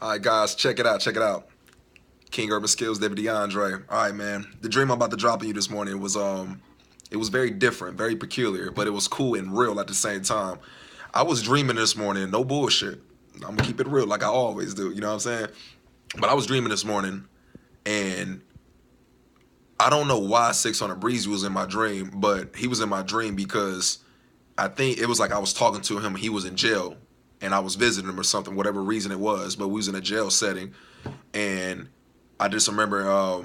All right, guys, check it out. Check it out. King Urban Skills, David DeAndre. All right, man. The dream I'm about to drop on you this morning it was very different, very peculiar, but it was cool and real at the same time. I was dreaming this morning, no bullshit. I'm gonna keep it real, like I always do. You know what I'm saying? But I was dreaming this morning, and I don't know why 600 Breezy was in my dream, but he was in my dream because I think it was like I was talking to him. He was in jail, and I was visiting him or something, whatever reason it was. But we was in a jail setting, and I just remember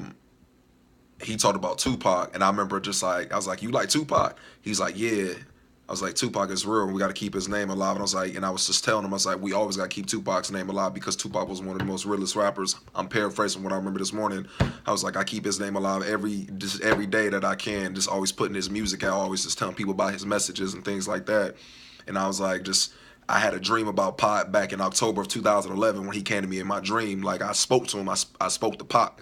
he talked about Tupac, and I remember just like I was like, "You like Tupac?" He's like, "Yeah." I was like, "Tupac is real. We got to keep his name alive." And I was like, and I was just telling him, I was like, "We always got to keep Tupac's name alive because Tupac was one of the most realest rappers." I'm paraphrasing what I remember this morning. I was like, "I keep his name alive every day that I can. Just always putting his music out, always just telling people about his messages and things like that." And I was like, just I had a dream about Pac back in October of 2011 when he came to me in my dream. Like I spoke to him, I spoke to Pac,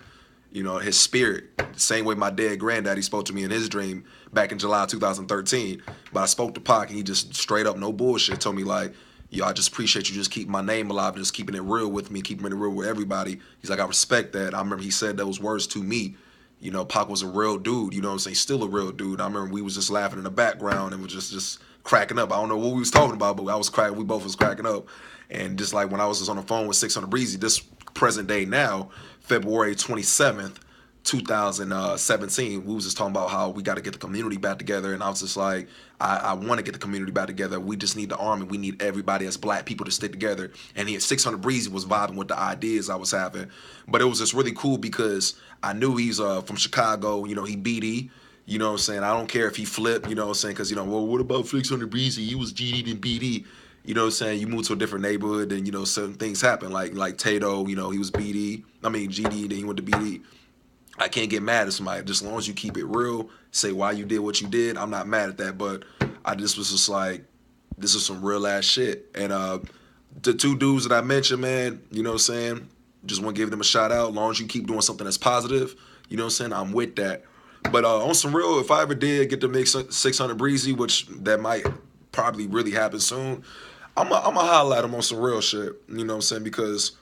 his spirit, same way my dead granddaddy spoke to me in his dream back in July 2013. But I spoke to Pac, and he just straight up, no bullshit, told me like, "Yo, I just appreciate you just keeping my name alive and just keeping it real with me, keeping it real with everybody." He's like, "I respect that." I remember he said those words to me. Pac was a real dude, you know what I'm saying? Still a real dude. I remember we was just laughing in the background and was just cracking up. I don't know what we was talking about, but I was cracking. We both was cracking up. And just like when I was just on the phone with 600 Breezy, this present day now, February 27th, 2017, we was just talking about how we got to get the community back together. And I was just like, I want to get the community back together. We just need the army. We need everybody as black people to stick together. And he 600 Breezy was vibing with the ideas I was having. But it was just really cool because I knew he's from Chicago. He BD. You know what I'm saying? I don't care if he flipped, you know what I'm saying? Because, well, what about 600 Breezy? He was GD and BD. You know what I'm saying? You move to a different neighborhood and, certain things happen. Like Tato, he was BD. I mean, GD, then he went to BD. I can't get mad at somebody. Just as long as you keep it real, say why you did what you did, I'm not mad at that. But I just was just like, this is some real ass shit. And the two dudes that I mentioned, man, you know what I'm saying? Just want to give them a shout out. As long as you keep doing something that's positive, you know what I'm saying? I'm with that. But on some real, if I ever did get to make 600 Breezy, which that might probably really happen soon, I'm a highlight him on some real shit. You know what I'm saying? Because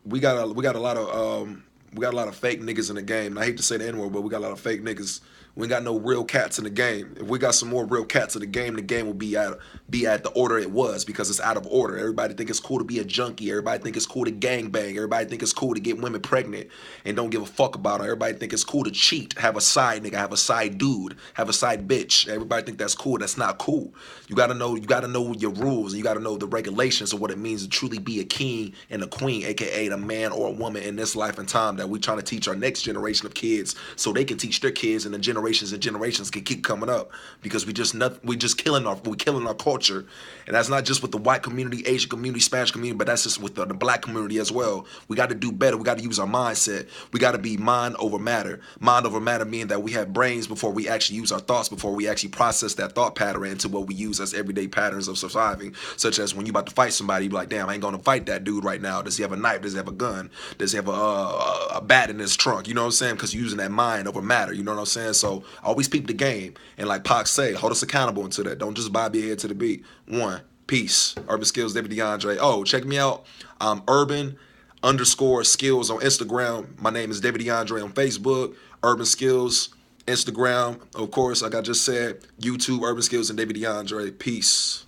we got a lot of we got a lot of fake niggas in the game. And I hate to say the N-word, but we got a lot of fake niggas. We ain't got no real cats in the game. If we got some more real cats in the game will be at the order it was because it's out of order. Everybody think it's cool to be a junkie. Everybody think it's cool to gang bang. Everybody think it's cool to get women pregnant and don't give a fuck about them. Everybody think it's cool to cheat, have a side nigga, have a side dude, have a side bitch. Everybody think that's cool. That's not cool. You gotta know your rules and you gotta know the regulations of what it means to truly be a king and a queen, aka the man or a woman in this life and time that we trying to teach our next generation of kids so they can teach their kids and the generations and generations can keep coming up because we just killing our culture. And that's not just with the white community, Asian community, Spanish community, but that's just with the black community as well. We got to do better. We got to use our mindset. We got to be mind over matter. Mind over matter meaning that we have brains before we actually use our thoughts, before we actually process that thought pattern into what we use as everyday patterns of surviving, such as when you about to fight somebody, you be like, damn, I ain't going to fight that dude right now. Does he have a knife? Does he have a gun? Does he have a bat in his trunk? You know what I'm saying? Because you're using that mind over matter. You know what I'm saying? So always peep the game. And like Pac say, hold us accountable into that. Don't just bob your head to the beat. One. Peace. Urban Skills, David DeAndre. Oh, check me out. I'm urban_skills on Instagram. My name is David DeAndre on Facebook. Urban Skills, Instagram. Of course, like I just said, YouTube, Urban Skills, and David DeAndre. Peace.